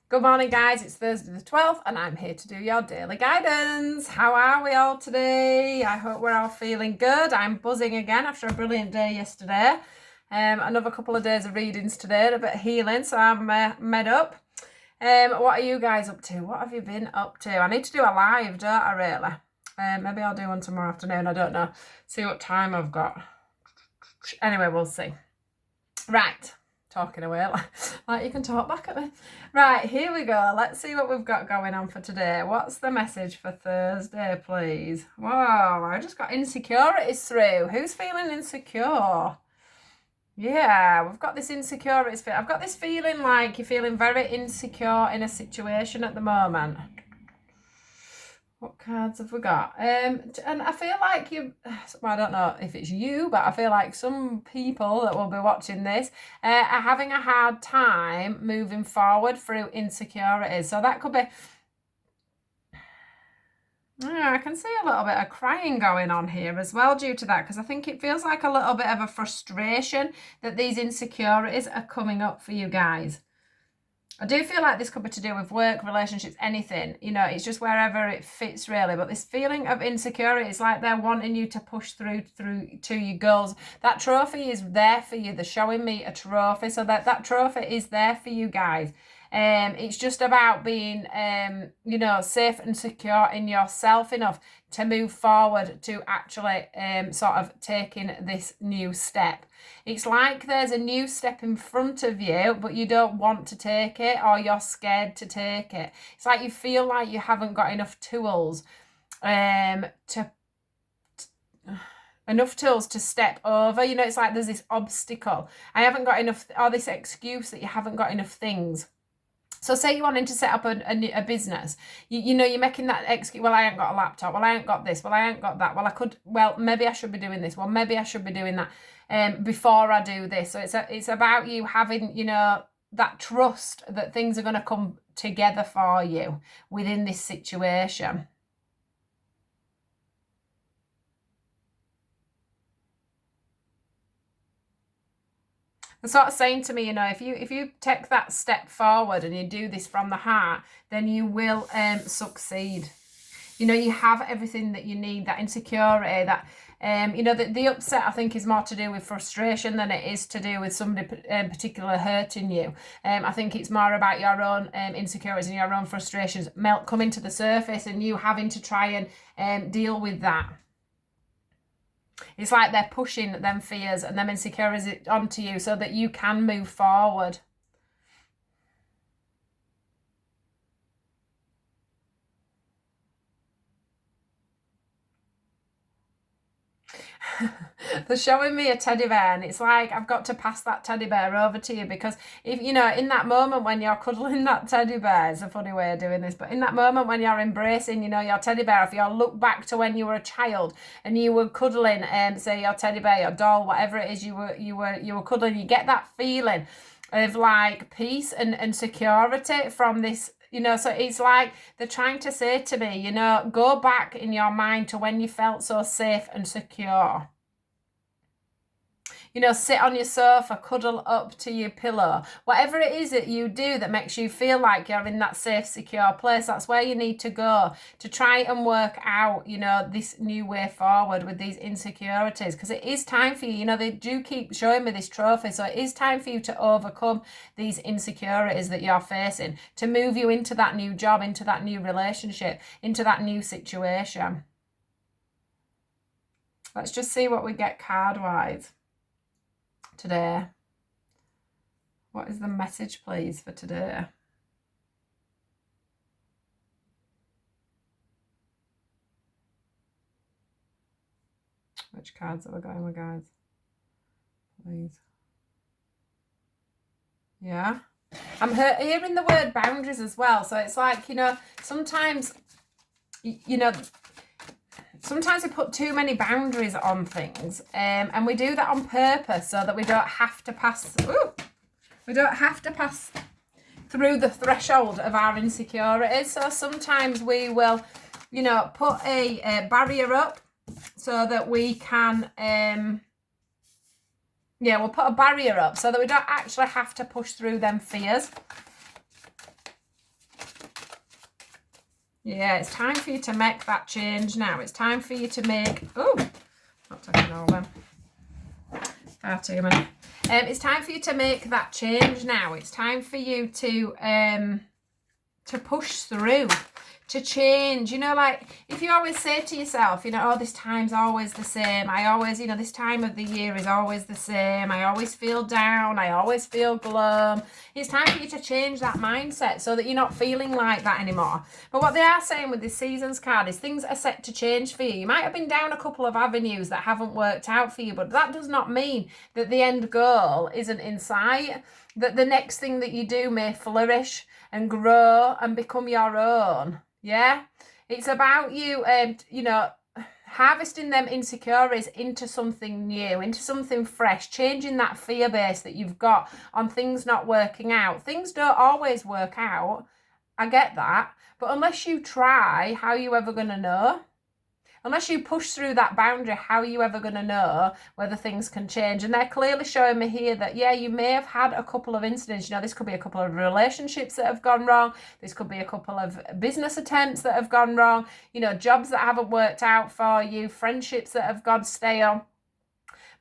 Good morning, guys. It's Thursday the 12th, and I'm here to do your daily guidance. How are we all today? I hope we're all feeling good. I'm buzzing again after a brilliant day yesterday. Another couple of days of readings today, a bit of healing, so I'm med up. What are you guys up to? What have you been up to? I need to do a live, don't I, really? Maybe I'll do one tomorrow afternoon. I don't know. See what time I've got. Anyway, we'll see. Right. Talking away like you can talk back at me. Right, here we go. Let's see what we've got going on for today. What's the message for Thursday, please? Whoa, I just got insecurities through. Who's feeling insecure? Yeah, we've got this insecurities. I've got this feeling like you're feeling very insecure in a situation at the moment. What cards have we got? And I feel like well, I don't know if it's you, but I feel like some people that will be watching this are having a hard time moving forward through insecurities. So that could be, I can see a little bit of crying going on here as well due to that, because I think it feels like a little bit of a frustration that these insecurities are coming up for you guys. I do feel like this could be to do with work, relationships, anything. You know, it's just wherever it fits, really. But this feeling of insecurity, it's like they're wanting you to push through to your goals. That trophy is there for you. They're showing me a trophy. So that trophy is there for you guys. It's just about being, safe and secure in yourself enough to move forward to actually sort of taking this new step. It's like there's a new step in front of you, but you don't want to take it, or you're scared to take it. It's like you feel like you haven't got enough tools enough tools to step over. You know, it's like there's this obstacle. I haven't got enough, or this excuse that you haven't got enough things. So say you're wanting to set up a business, you're making that excuse, well, I ain't got a laptop, well, I ain't got this, well, I ain't got that, well, maybe I should be doing this, well, maybe I should be doing that before I do this. So it's about you having, that trust that things are going to come together for you within this situation. They're sort of saying to me, if you take that step forward and you do this from the heart, then you will succeed. You have everything that you need. That insecurity, that the upset, I think, is more to do with frustration than it is to do with somebody particularly hurting you. I think it's more about your own insecurities and your own frustrations coming to the surface, and you having to try and deal with that. It's like they're pushing them fears and them insecurities onto you so that you can move forward. They're showing me a teddy bear, and it's like I've got to pass that teddy bear over to you, because if in that moment when you're cuddling that teddy bear, it's a funny way of doing this, but in that moment when you're embracing your teddy bear, if you look back to when you were a child and you were cuddling say your teddy bear, your doll, whatever it is you were cuddling, you get that feeling of like peace and security from this. So it's like they're trying to say to me, go back in your mind to when you felt so safe and secure. Sit on your sofa, cuddle up to your pillow. Whatever it is that you do that makes you feel like you're in that safe, secure place, that's where you need to go to try and work out, this new way forward with these insecurities. Because it is time for you, they do keep showing me this trophy, so it is time for you to overcome these insecurities that you're facing, to move you into that new job, into that new relationship, into that new situation. Let's just see what we get card-wise today. What is the message, please, for today? Which cards are we going with, guys? Please. Yeah. I'm hearing the word boundaries as well. So it's like, sometimes, sometimes we put too many boundaries on things, and we do that on purpose so that we don't have to pass. We don't have to pass through the threshold of our insecurities. So sometimes we will, put a barrier up so that we can. We'll put a barrier up so that we don't actually have to push through them fears. Yeah, it's time for you to make that change now. It's time for you to make... Oh, not taking over. Far too many. It's time for you to make that change now. It's time for you to push through, to change. You know, like if you always say to yourself, you know, oh, this time's always the same. I always, you know, this time of the year is always the same. I always feel down. I always feel glum. It's time for you to change that mindset so that you're not feeling like that anymore. But what they are saying with this seasons card is things are set to change for you. You might have been down a couple of avenues that haven't worked out for you, but that does not mean that the end goal isn't in sight, that the next thing that you do may flourish and grow and become your own. Yeah, it's about you, you know, harvesting them insecurities into something new, into something fresh, changing that fear base that you've got on things not working out. Things don't always work out. I get that. But unless you try, how are you ever going to know? Unless you push through that boundary, how are you ever going to know whether things can change? And they're clearly showing me here that, yeah, you may have had a couple of incidents. You know, this could be a couple of relationships that have gone wrong. This could be a couple of business attempts that have gone wrong. You know, jobs that haven't worked out for you, friendships that have gone stale.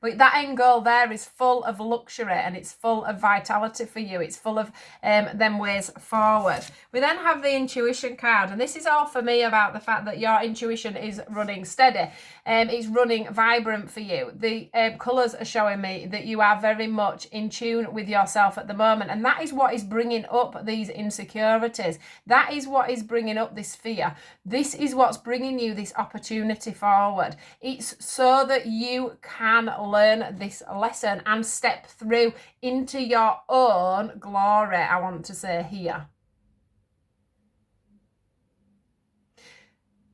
But that end goal there is full of luxury and it's full of vitality for you. It's full of them ways forward. We then have the intuition card. And this is all for me about the fact that your intuition is running steady. It's running vibrant for you. The colours are showing me that you are very much in tune with yourself at the moment. And that is what is bringing up these insecurities. That is what is bringing up this fear. This is what's bringing you this opportunity forward. It's so that you can learn this lesson and step through into your own glory, I want to say here.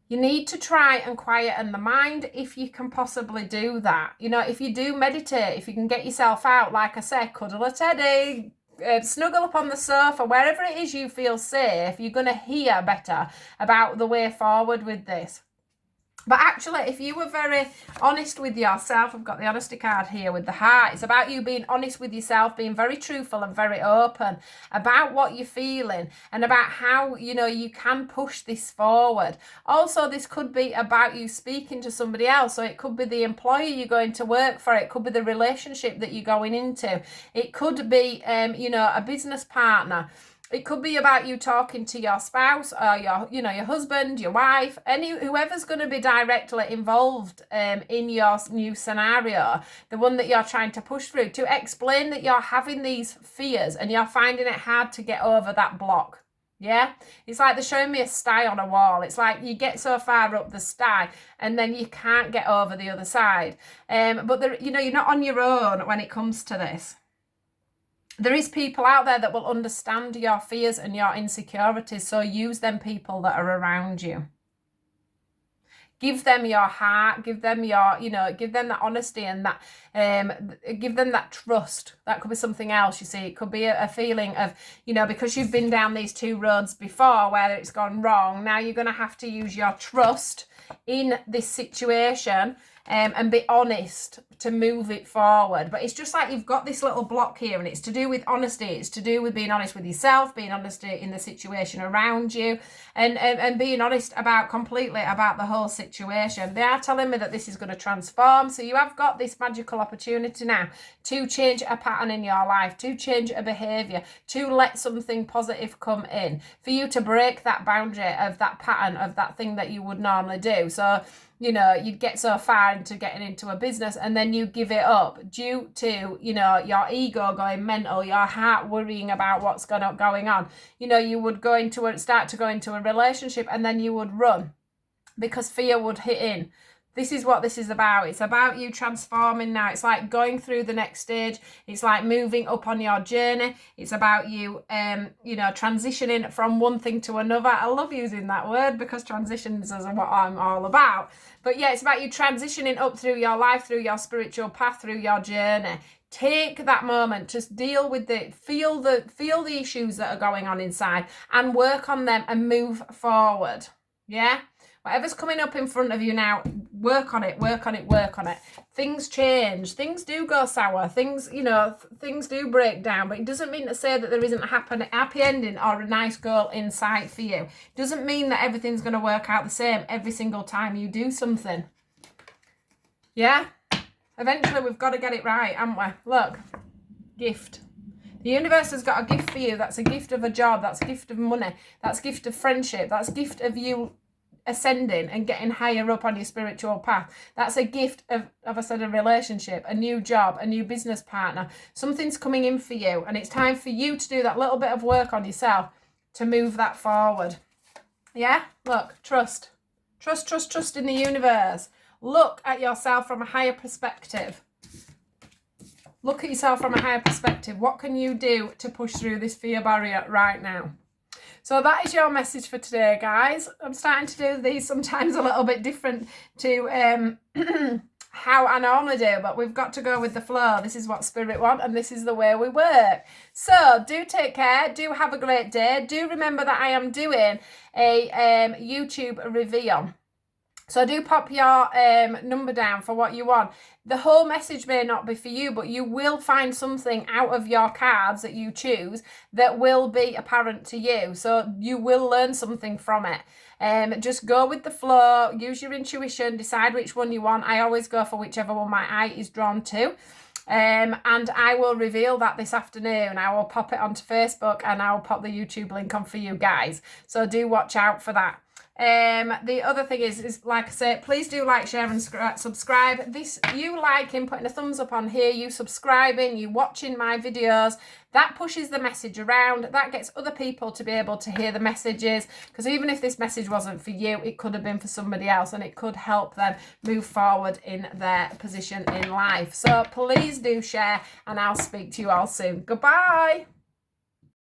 You need to try and quieten the mind if you can possibly do that. You know, if you do meditate, if you can get yourself out, like I said, cuddle a teddy, snuggle up on the sofa, wherever it is you feel safe, you're going to hear better about the way forward with this. But actually, if you were very honest with yourself, I've got the honesty card here with the heart. It's about you being honest with yourself, being very truthful and very open about what you're feeling and about how, you know, you can push this forward. Also, this could be about you speaking to somebody else. So it could be the employer you're going to work for. It could be the relationship that you're going into. It could be, you know, a business partner. It could be about you talking to your spouse or your husband, your wife, whoever's going to be directly involved in your new scenario, the one that you're trying to push through, to explain that you're having these fears and you're finding it hard to get over that block. Yeah, it's like they're showing me a sty on a wall. It's like you get so far up the sty and then you can't get over the other side. But you're not on your own when it comes to this. There is people out there that will understand your fears and your insecurities, so use them people that are around you. Give them your heart, give them that honesty and that, give them that trust. That could be something else, you see. It could be a feeling of, because you've been down these two roads before where it's gone wrong, now you're going to have to use your trust in this situation and be honest to move it forward. But it's just like you've got this little block here, and it's to do with honesty. It's to do with being honest with yourself, being honest in the situation around you, and being honest completely about the whole situation. They are telling me that this is going to transform. So you have got this magical opportunity now to change a pattern in your life, to change a behaviour, to let something positive come in, for you to break that boundary of that pattern, of that thing that you would normally do. So you'd get so far into getting into a business and then you give it up due to, your ego going mental, your heart worrying about what's going on. You would start to go into a relationship and then you would run because fear would hit in. This is what this is about. It's about you transforming now. It's like going through the next stage. It's like moving up on your journey. It's about you, transitioning from one thing to another. I love using that word because transitions is what I'm all about. But yeah, it's about you transitioning up through your life, through your spiritual path, through your journey. Take that moment, just deal with feel the issues that are going on inside and work on them and move forward. Yeah? Whatever's coming up in front of you now, work on it, work on it, work on it. Things change. Things do go sour. Things, you know, things do break down. But it doesn't mean to say that there isn't a happy ending or a nice goal in sight for you. It doesn't mean that everything's going to work out the same every single time you do something. Yeah? Eventually, we've got to get it right, haven't we? Look. Gift. The universe has got a gift for you. That's a gift of a job. That's a gift of money. That's a gift of friendship. That's a gift of you ascending and getting higher up on your spiritual path. That's a gift of I said, a relationship, a new job, a new business partner. Something's coming in for you, and it's time for you to do that little bit of work on yourself to move that forward. Yeah? Look, trust. Trust in the universe. Look at yourself from a higher perspective. Look at yourself from a higher perspective. What can you do to push through this fear barrier right now? So that is your message for today, guys. I'm starting to do these sometimes a little bit different to how I normally do, but we've got to go with the flow. This is what Spirit want, and this is the way we work. So do take care. Do have a great day. Do remember that I am doing a YouTube reveal. So do pop your number down for what you want. The whole message may not be for you, but you will find something out of your cards that you choose that will be apparent to you. So you will learn something from it. Just go with the flow, use your intuition, decide which one you want. I always go for whichever one my eye is drawn to. And I will reveal that this afternoon. I will pop it onto Facebook and I'll pop the YouTube link on for you guys. So do watch out for that. The other thing is like I say, please do like, share and subscribe. This, you liking, putting a thumbs up on here, you subscribing, you watching my videos, that pushes the message around. That gets other people to be able to hear the messages, because even if this message wasn't for you, it could have been for somebody else, and it could help them move forward in their position in life. So please do share, and I'll speak to you all soon. Goodbye.